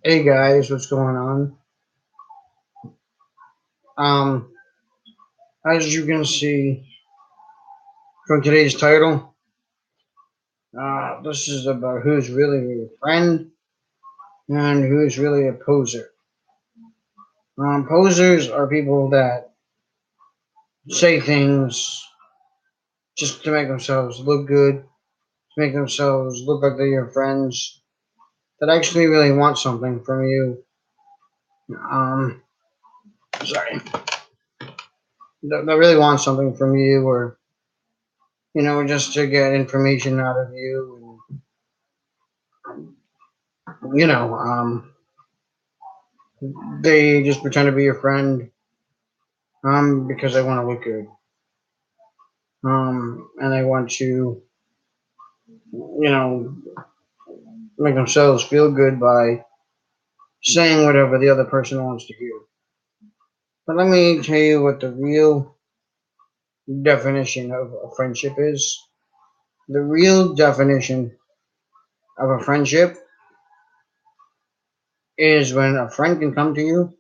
Hey guys, what's going on? Um, as you can see from today's title, this is about who's really a friend and who's really a poser. Posers are people that say things just to make themselves look good, to make themselves look like they're your friends, that actually really want something from you. Um, sorry, that really want something from you, or just to get information out of you, and they just pretend to be your friend because they want to look good. And they want to, make themselves feel good by saying whatever the other person wants to hear. But let me tell you what the real definition of a friendship is. The real definition of a friendship is when a friend can come to you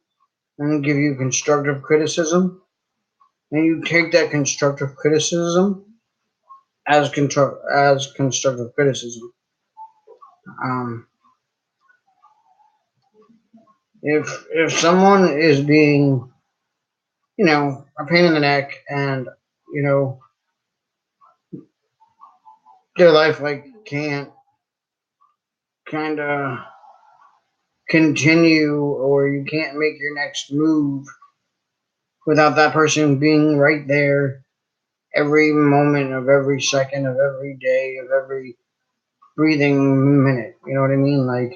and give you constructive criticism, and you take that constructive criticism as constructive criticism. Um, if someone is being, a pain in the neck, and you know their life like can't kind of continue, or you can't make your next move without that person being right there every moment of every second of every day of every breathing minute. You know what I mean? Like,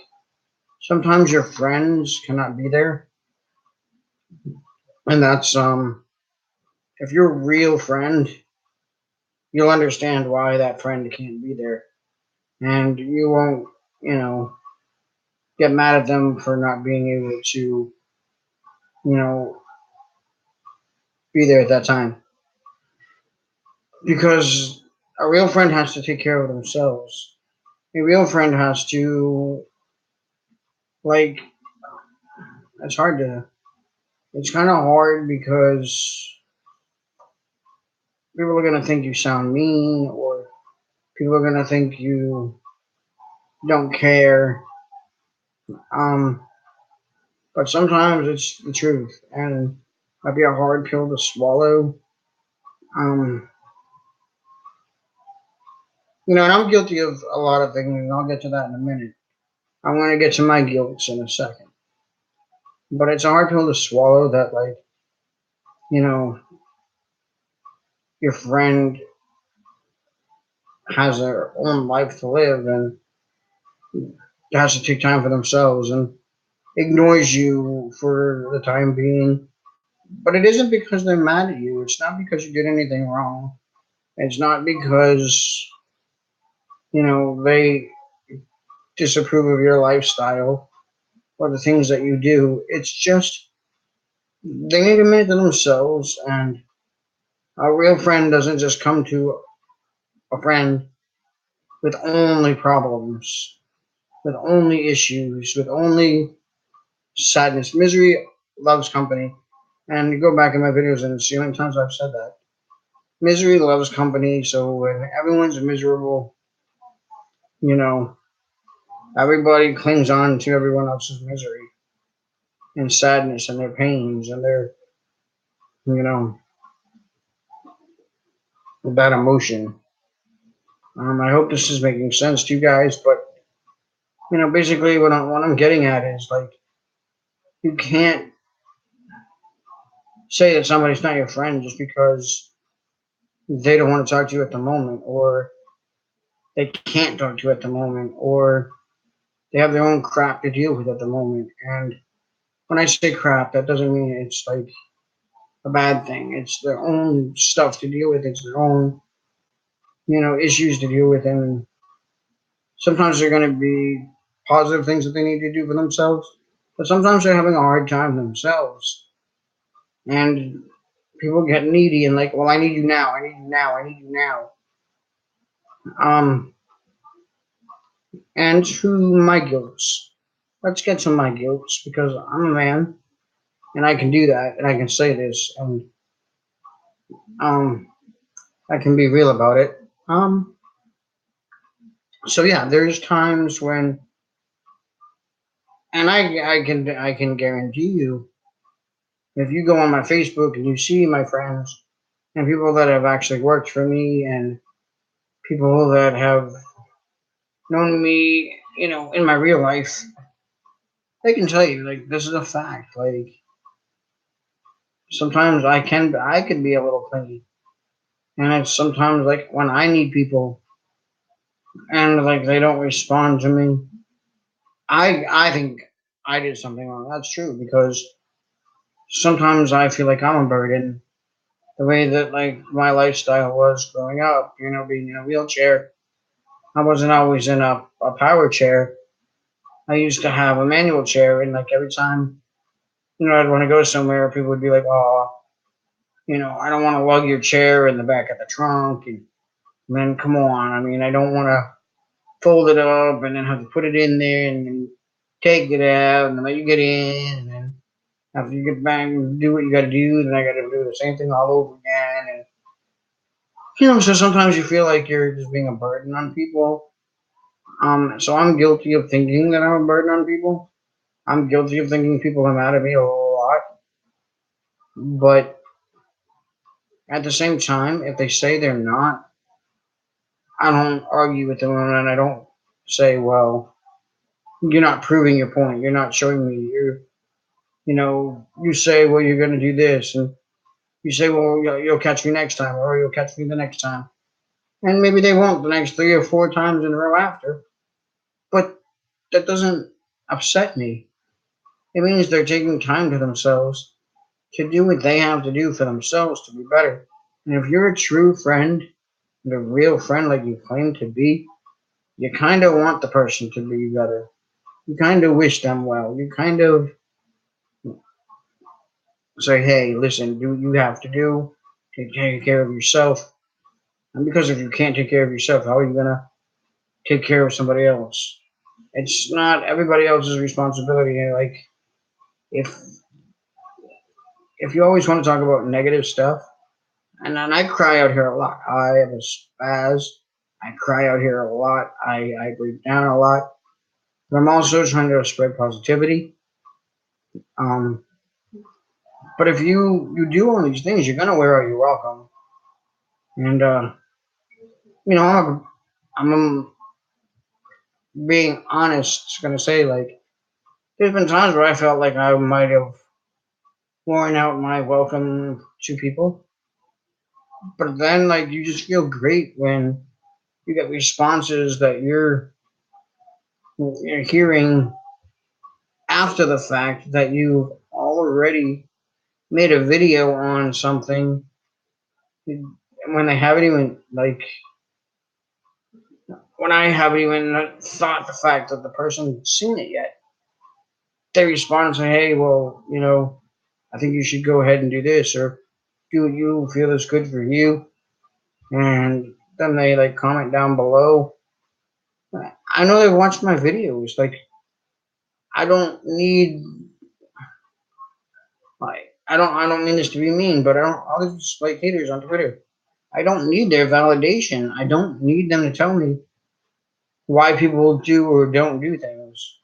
sometimes your friends cannot be there, and that's if you're a real friend, you'll understand why that friend can't be there, and you won't, you know, get mad at them for not being able to, be there at that time. Because a real friend has to take care of themselves. A real friend has to, like, it's hard to, it's kind of hard because people are going to think you sound mean, or people are going to think you don't care. Um, but sometimes it's the truth, and it might be a hard pill to swallow. Um, and I'm guilty of a lot of things, and I'll get to that in a minute. I'm going to get to my guilts in a second. But it's a hard pill to swallow that, like, you know, your friend has their own life to live and has to take time for themselves and ignores you for the time being. But it isn't because they're mad at you. It's not because you did anything wrong. It's not because, they disapprove of your lifestyle or the things that you do. It's just they need a minute to themselves, and a real friend doesn't just come to a friend with only problems, with only issues, with only sadness. Misery loves company. And you go back in my videos and see how many times I've said that. Misery loves company, so when everyone's miserable, you know, everybody clings on to everyone else's misery and sadness and their pains and their, you know, that emotion. I hope this is making sense to you guys, but basically what I'm getting at is, like, you can't say that somebody's not your friend just because they don't want to talk to you at the moment, or they can't talk to you at the moment, or they have their own crap to deal with at the moment. And when I say crap, that doesn't mean it's like a bad thing. It's their own stuff to deal with. It's their own, issues to deal with. And sometimes they're going to be positive things that they need to do for themselves, but sometimes they're having a hard time themselves. And people get needy and like, well, I need you now. I need you now. I need you now. Um, And to my guilts. Let's get to my guilts because I'm a man and I can do that and I can say this and um I can be real about it. So yeah, there's times when, and I can guarantee you, if you go on my Facebook and you see my friends and people that have actually worked for me and people that have known me, in my real life, they can tell you like this is a fact. Like sometimes I can be a little clingy, and it's sometimes like when I need people and like they don't respond to me, I think I did something wrong. That's true because sometimes I feel like I'm a burden. The way that like my lifestyle was growing up, being in a wheelchair, I wasn't always in a power chair. I used to have a manual chair, and like every time I'd want to go somewhere, people would be like, "Oh, I don't want to lug your chair in the back of the trunk." And man, come on. I mean, I don't want to fold it up and then have to put it in there and then take it out and then let you get in and then after you get back and do what you got to do, then I got to do the same thing all over again. And so sometimes you feel like you're just being a burden on people. So I'm guilty of thinking that I'm a burden on people. I'm guilty of thinking people are mad at me a lot. But at the same time, if they say they're not, I don't argue with them and I don't say, well, you're not proving your point. You're not showing me. You say, well, you're going to do this. And you say, well, you'll catch me next time or you'll catch me the next time. And maybe they won't the next 3 or 4 times in a row after. But that doesn't upset me. It means they're taking time to themselves to do what they have to do for themselves to be better. And if you're a true friend, and a real friend like you claim to be, you kind of want the person to be better. You kind of wish them well. You kind of say, hey, listen, do what you have to do. Take care of yourself. And because if you can't take care of yourself, how are you going to take care of somebody else? It's not everybody else's responsibility. Like, if if you always want to talk about negative stuff, and I cry out here a lot. I have a spaz. I cry out here a lot. I break down a lot. But I'm also trying to spread positivity. Um, but if you do all these things, you're gonna wear out your welcome. And I'm being honest. Gonna say like there's been times where I felt like I might have worn out my welcome to people. But then like you just feel great when you get responses that you're hearing after the fact that you've already made a video on something when they haven't even like when I haven't even thought the fact that the person's seen it yet. They respond and say, "Hey, well, I think you should go ahead and do this or do what you feel is good for you." And then they like comment down below. I know they've watched my videos. Like I don't need like I don't mean this to be mean, but I don't all these like haters on Twitter. I don't need their validation. I don't need them to tell me why people do or don't do things.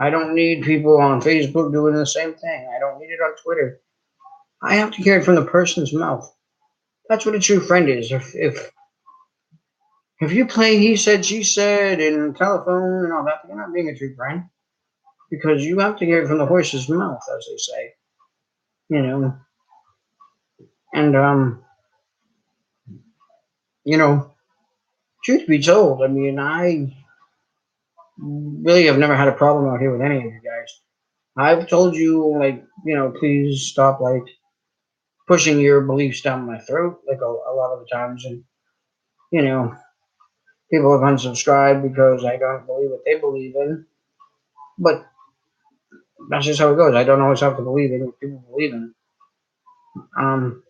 I don't need people on Facebook doing the same thing. I don't need it on Twitter. I have to hear it from the person's mouth. That's what a true friend is. If you play he said, she said, and telephone and all that, you're not being a true friend because you have to hear it from the horse's mouth, as they say. You know, and you know, truth be told, I mean, I really have never had a problem out here with any of you guys. I've told you, like, please stop, like, pushing your beliefs down my throat, like, a lot of the times. And, you know, people have unsubscribed because I don't believe what they believe in. But that's just how it goes. I don't always have to believe in what people believe in. Um,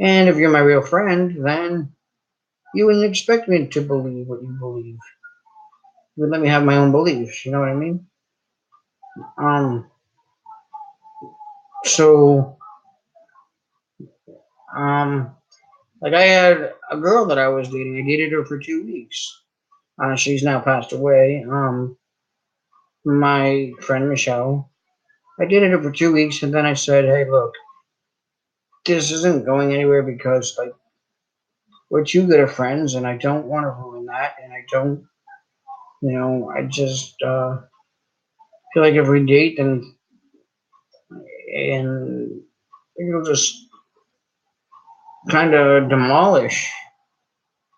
and if you're my real friend, then you wouldn't expect me to believe what you believe. would let me have my own beliefs. You know what I mean? Um, so, um, like I had a girl that I was dating. I dated her for 2 weeks. She's now passed away. My friend Michelle. I dated her for 2 weeks, and then I said, "Hey, look, this isn't going anywhere because like we're too good of friends, and I don't want to ruin that, and I don't, I just feel like if we date, then and it'll just kind of demolish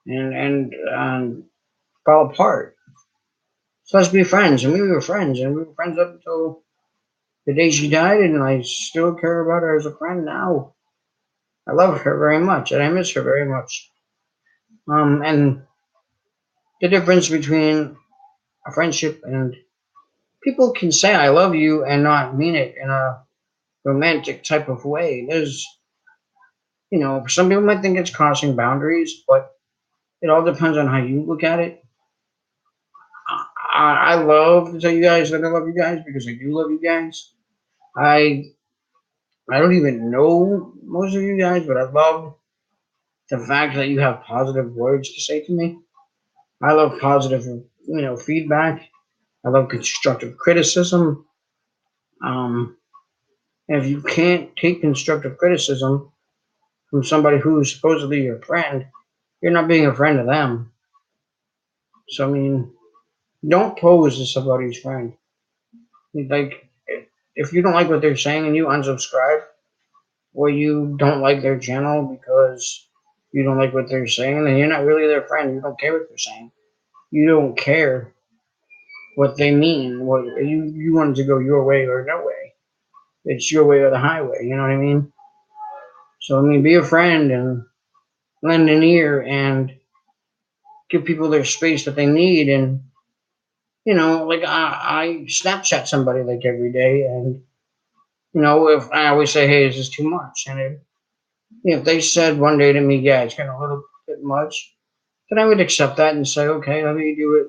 and fall apart. So let's be friends." And we were friends, and we were friends up until the day she died, and I still care about her as a friend now. I love her very much, and I miss her very much. And the difference between a friendship and people can say "I love you" and not mean it in a romantic type of way. Some people might think it's crossing boundaries, but it all depends on how you look at it. I love to tell you guys that I love you guys because I do love you guys. I I don't even know most of you guys, but I love the fact that you have positive words to say to me. I love positive, feedback. I love constructive criticism. Um, and if you can't take constructive criticism from somebody who's supposedly your friend, you're not being a friend to them. So I mean, don't pose as somebody's friend. Like, if you don't like what they're saying and you unsubscribe, or you don't like their channel because you don't like what they're saying, then you're not really their friend. You don't care what they're saying. You don't care what they mean. What you want it to go your way or no way. It's your way or the highway. You know what I mean? So I mean, be a friend and lend an ear and give people their space that they need. And like I Snapchat somebody like every day, and if I always say, "Hey, is this too much?" And if they said one day to me, "Yeah, it's getting a little bit much," then I would accept that and say, "Okay, let me do it."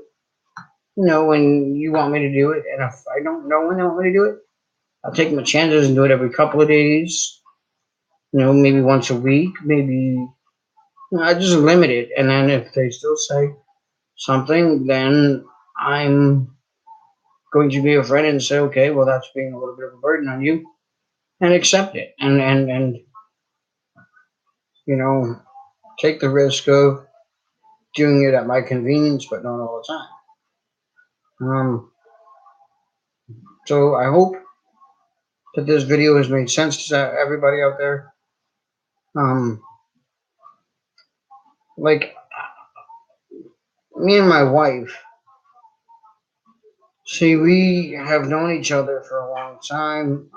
When you want me to do it, and if I don't know when they want me to do it, I'll take my chances and do it every couple of days. Maybe once a week, maybe. I just limit it, and then if they still say something, then I'm going to be a friend and say, "Okay, well, that's being a little bit of a burden on you," and accept it, and you know take the risk of doing it at my convenience, but not all the time. So I hope that this video has made sense to everybody out there. Um, like me and my wife, see, we have known each other for a long time.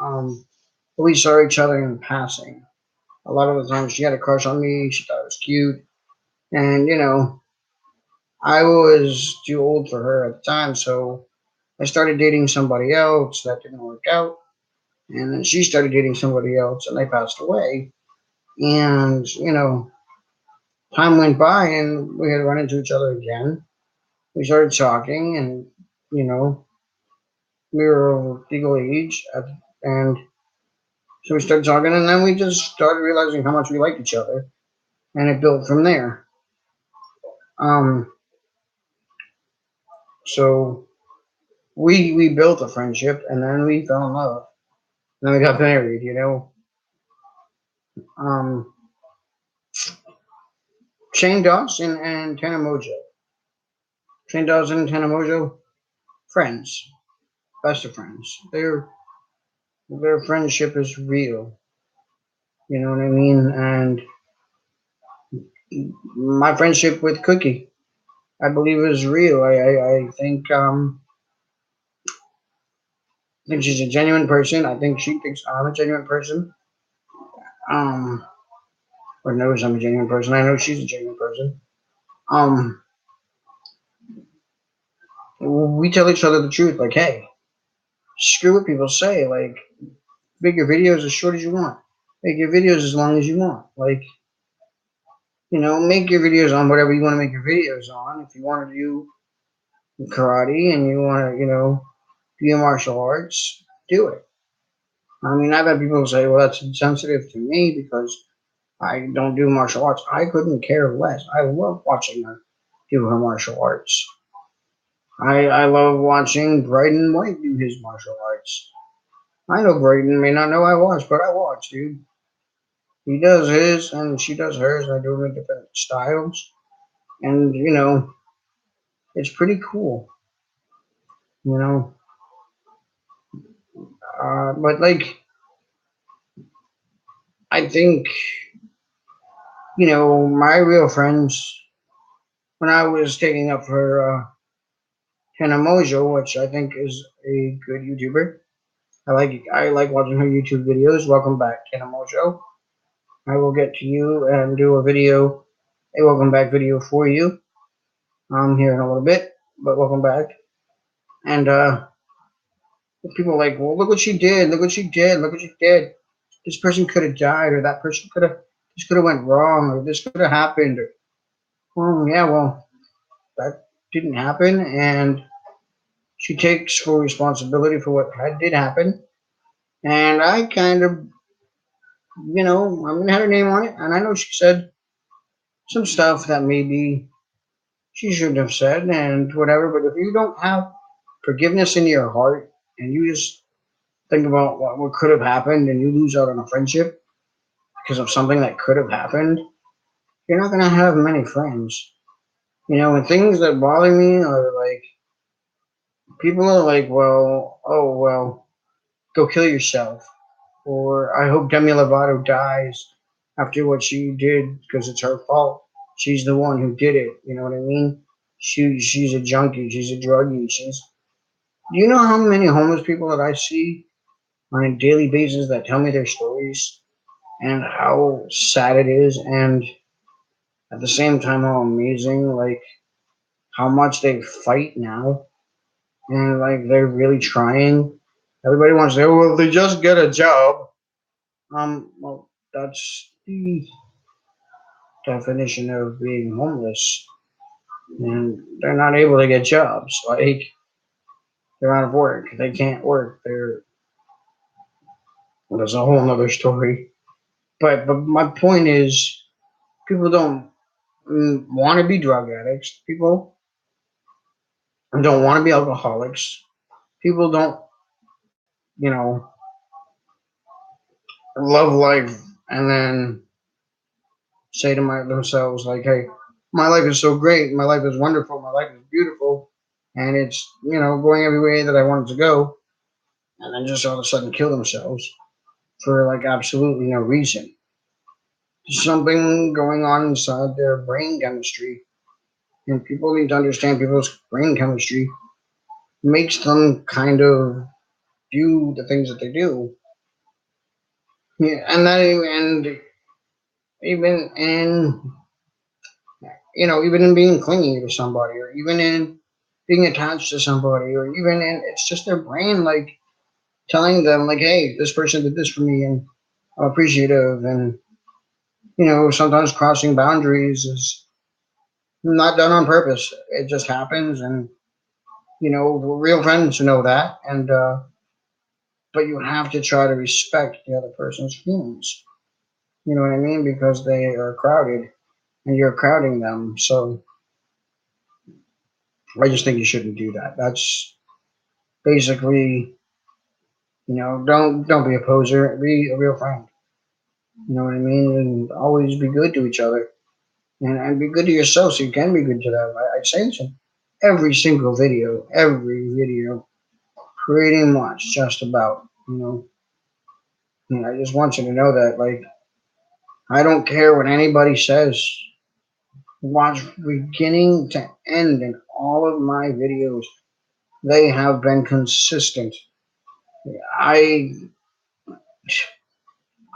We saw each other in passing. A lot of the times she had a crush on me. She thought I was cute. And, I was too old for her at the time. So I started dating somebody else that didn't work out. And then she started dating somebody else and they passed away. And, time went by and we had run into each other again. We started talking and, you know, we were over legal age. And so we started talking and then we just started realizing how much we liked each other. And it built from there. Um, so we built a friendship and then we fell in love. And then we got married. Um, Shane Dawson and Tana Mojo. Shane Dawson and Tana Mojo, friends, best of friends. Their friendship is real. You know what I mean? And my friendship with Cookie, I believe, is real. I think she's a genuine person. I think she thinks I'm a genuine person. Um, or knows I'm a genuine person. I know she's a genuine person. Um, we tell each other the truth. Like, hey, screw what people say. Like, make your videos as short as you want. Make your videos as long as you want. Like, make your videos on whatever you want to make your videos on. If you want to do, karate and you want to, do martial arts, do it. I mean, I've had people say, well, that's insensitive to me because I don't do martial arts. I couldn't care less. I love watching her do her martial arts. I love watching Bryden White do his martial arts. I know Bryden may not know I watch, but I watch, dude. He does his and she does hers. I do them in different styles. And, it's pretty cool, you know. But, like, I think, my real friends, when I was taking up for Hannah Mojo, which I think is a good YouTuber, I like watching her YouTube videos. Welcome back, Hannah Mojo. I will get to you and do a welcome back video for you. Here in a little bit, but welcome back. And people are like, well, look what she did, look what she did, look what she did. This person could have died, or that person this could have went wrong, or this could have happened. Or, well, yeah, well, that didn't happen, and she takes full responsibility for what did happen. And I kind of, I'm gonna have her name on it, and I know she said some stuff that maybe she shouldn't have said, and whatever. But if you don't have forgiveness in your heart, and you just think about what could have happened, and you lose out on a friendship because of something that could have happened, you're not gonna have many friends. And things that bother me are like people are like, well, oh well, go kill yourself, or I hope Demi Lovato dies after what she did because it's her fault. She's the one who did it. You know what I mean? She's a junkie. She's a druggie. Do you know how many homeless people that I see on a daily basis that tell me their stories and how sad it is, and at the same time how amazing, like how much they fight now, and like they're really trying. Everybody wants to say, well, they just get a job. Well, that's the definition of being homeless, and they're not able to get jobs. Like they're out of work, they can't work. There's a whole other story. But my point is, people don't want to be drug addicts. People don't want to be alcoholics. People don't, you know, love life and then say to themselves like, "Hey, my life is so great. My life is wonderful. My life is beautiful, and it's going every way that I want it to go." And then just all of a sudden kill themselves for like absolutely no reason. There's something going on inside their brain chemistry, and people need to understand people's brain chemistry makes them kind of do the things that they do. Yeah, and even in even in being clingy to somebody, or even in being attached to somebody, or even in it's just their brain like telling them like, hey, this person did this for me, and I'm appreciative, and sometimes crossing boundaries is not done on purpose. It just happens, and real friends know that, and but you have to try to respect the other person's feelings. You know what I mean? Because they are crowded, and you're crowding them. So I just think you shouldn't do that. That's basically, don't be a poser. Be a real friend. You know what I mean? And always be good to each other, and be good to yourself so you can be good to them. I say this in every single video, pretty much just about. And I just want you to know that, like, I don't care what anybody says. Watch beginning to end in all of my videos. They have been consistent. I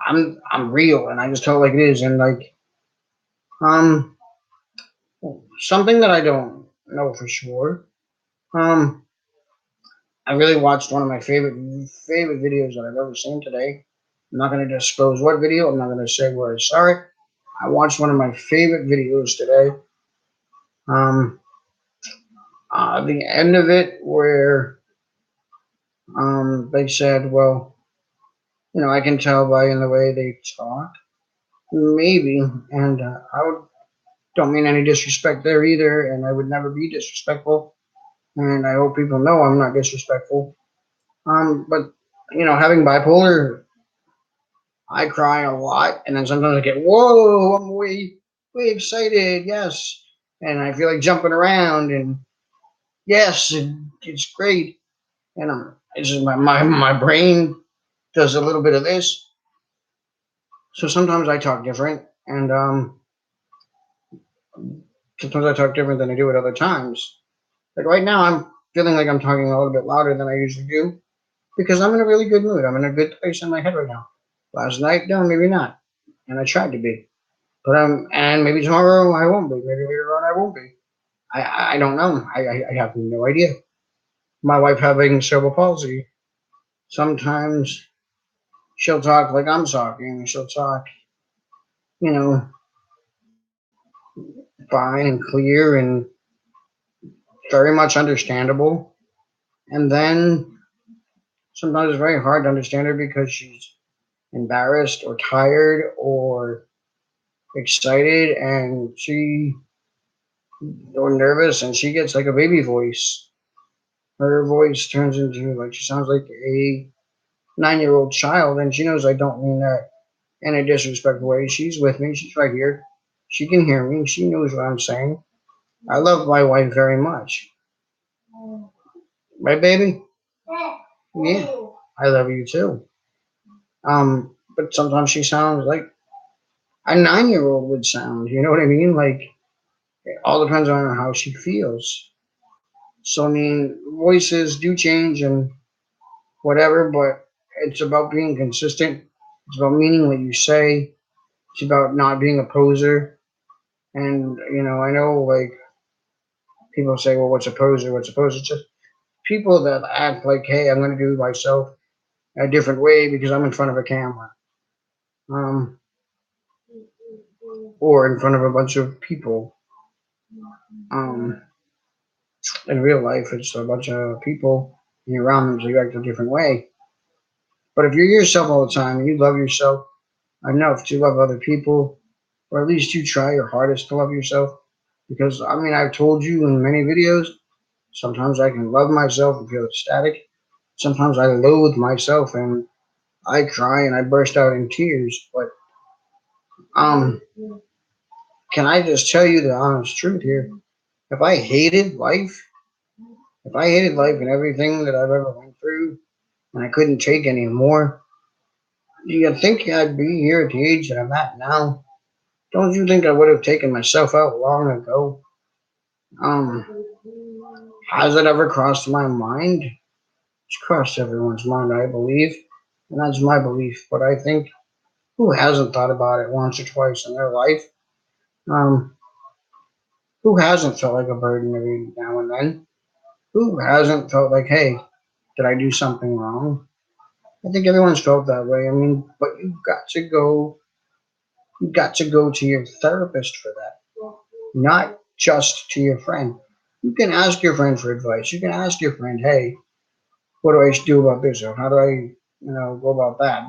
I'm real, and I just tell it like it is. And like um something that I don't know for sure. Um I really watched one of my favorite videos that I've ever seen today. I'm not going to disclose what video. I'm not going to say where I saw it. I watched one of my favorite videos today. Um the end of it where they said, well, I can tell by in the way they talk, maybe, and don't mean any disrespect there either, and I would never be disrespectful, and I hope people know I'm not disrespectful. But having bipolar, I cry a lot, and then sometimes I get, whoa, I'm way excited, yes, and I feel like jumping around, and yes, it's great, and it's just my brain does a little bit of this, so sometimes I talk different, and sometimes I talk different than I do at other times. Like right now, I'm feeling like I'm talking a little bit louder than I usually do because I'm in a really good mood. I'm in a good place in my head right now. Last night, no, maybe not, and I tried to be, but and maybe tomorrow I won't be. Maybe later on I won't be. I don't know. I have no idea. My wife having cerebral palsy. Sometimes she'll talk like I'm talking. She'll talk, you know, fine and clear and very much understandable. And then sometimes it's very hard to understand her because she's embarrassed or tired or excited and she or nervous and she gets like a baby voice. Her voice turns into like she sounds like a 9-year-old child and she knows I don't mean that in a disrespectful way. She's with me, she's right here. She can hear me, she knows what I'm saying. I love my wife very much. Right, baby? Yeah. I love you too. But sometimes she sounds like a 9-year-old would sound. You know what I mean? Like it all depends on how she feels. So I mean, voices do change and whatever, but it's about being consistent. It's about meaning what you say. It's about not being a poser. And I know like people say, "Well, what's a poser? What's a poser?" It's just people that act like, "Hey, I'm going to do myself a different way because I'm in front of a camera." Um, or in front of a bunch of people. Um, in real life, it's a bunch of people and you're around them, so you act a different way. But if you're yourself all the time and you love yourself enough to love other people, or at least you try your hardest to love yourself, because I mean, I've told you in many videos, sometimes I can love myself and feel ecstatic. Sometimes I loathe myself and I cry and I burst out in tears. But um, can I just tell you the honest truth here? If I hated life, if I hated life and everything that I've ever went through, and I couldn't take any more, do you think I'd be here at the age that I'm at now? Don't you think I would have taken myself out long ago? Um, has it ever crossed my mind? It's crossed everyone's mind, I believe, and that's my belief. But I think who hasn't thought about it once or twice in their life? Um, who hasn't felt like a burden every now and then? Who hasn't felt like, hey, did I do something wrong? I think everyone's felt that way. I mean, but you got to go to your therapist for that, not just to your friend. You can ask your friend for advice. You can ask your friend, hey, what do I do about this? Or how do I go about that?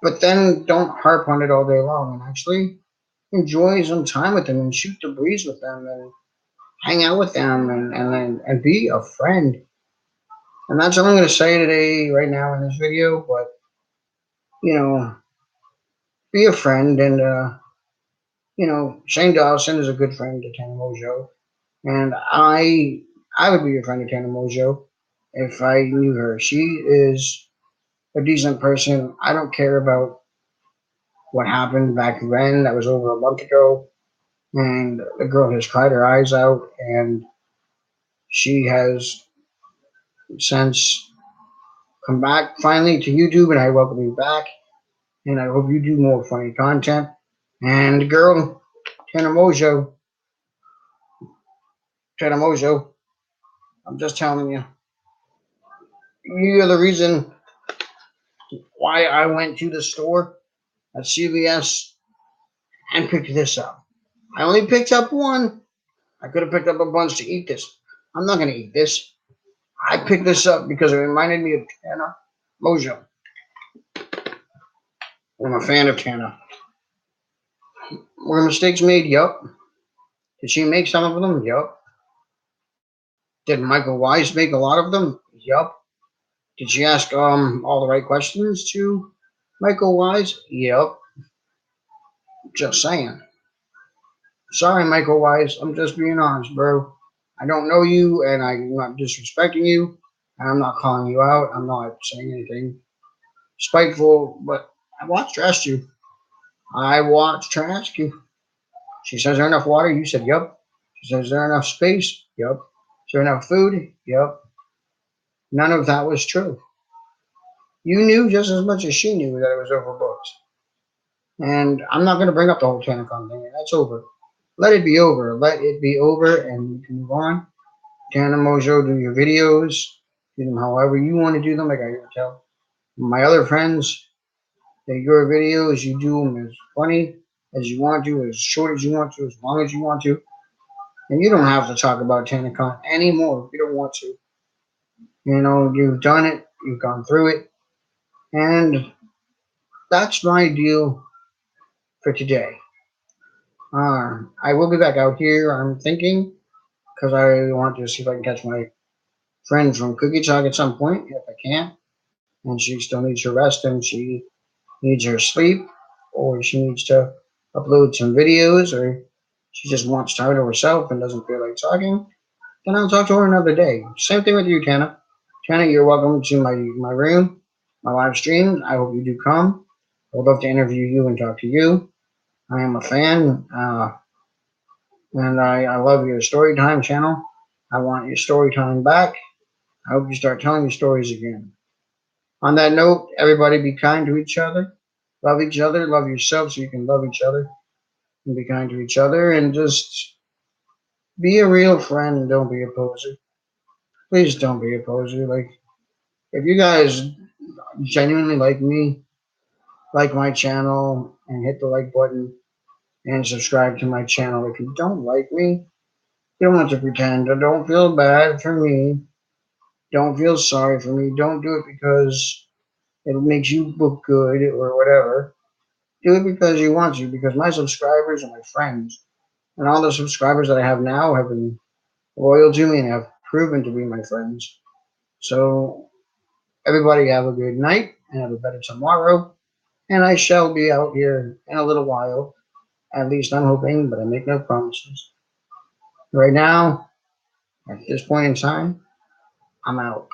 But then don't harp on it all day long and actually enjoy some time with them and shoot the breeze with them and hang out with them and be a friend. And that's what I'm going to say today, right now in this video. But, you know, be a friend. And, Shane Dawson is a good friend to Tana Mojo. And I would be a friend to Tana Mojo if I knew her. She is a decent person. I don't care about what happened back then. That was over a month ago. And the girl has cried her eyes out. And she has since come back finally to YouTube. And I welcome you back. And I hope you do more funny content. And girl, Tana Mojo, Tana Mojo, I'm just telling you, you're the reason why I went to the store at CVS and picked this up. I only picked up one, I could have picked up a bunch to eat this. I'm not going to eat this. I picked this up because it reminded me of Tana Mojo. I'm a fan of Tana. Were mistakes made? Yup. Did she make some of them? Yup. Did Michael Wise make a lot of them? Yup. Did she ask all the right questions to Michael Wise? Yup. Just saying. Sorry, Michael Wise. I'm just being honest, bro. I don't know you, and I'm not disrespecting you, and I'm not calling you out. I'm not saying anything spiteful, but I watched her ask you. I watched her ask you. She says, "Is there enough water?" You said, "Yup." She says, "Is there enough space?" "Yup." "Is there enough food?" "Yup." None of that was true. You knew just as much as she knew that it was overbooked. And I'm not going to bring up the whole Tanacon thing. That's over. Let it be over. Let it be over, and you can move on. Tana Mojo, do your videos. Do them however you want to do them. Like I tell my other friends that your videos, you do them as funny as you want to, as short as you want to, as long as you want to. And you don't have to talk about Tanacon anymore if you don't want to. You know, you've done it. You've gone through it. And that's my deal for today. I will be back out here, I'm thinking, because I want to see if I can catch my friend from Cookie Talk at some point, if I can. And she still needs her rest and she needs her sleep, or she needs to upload some videos, or she just wants time to herself and doesn't feel like talking, then I'll talk to her another day. Same thing with you, Tana. Tana, you're welcome to my room, my live stream. I hope you do come. I would love to interview you and talk to you. I am a fan. And I love your story time channel. I want your story time back. I hope you start telling your stories again. On that note, everybody be kind to each other. Love each other. Love yourself so you can love each other. And be kind to each other. And just be a real friend and don't be a poser. Please don't be a poser. Like, if you guys genuinely like me, like my channel, and hit the like button and subscribe to my channel. If you don't like me, you don't have to pretend. Don't feel bad for me. Don't feel sorry for me. Don't do it because it makes you look good or whatever. Do it because you want to, because my subscribers are my friends. And all the subscribers that I have now have been loyal to me and have proven to be my friends. So, everybody have a good night and have a better tomorrow. And I shall be out here in a little while. At least I'm hoping, but I make no promises. Right now, at this point in time, I'm out.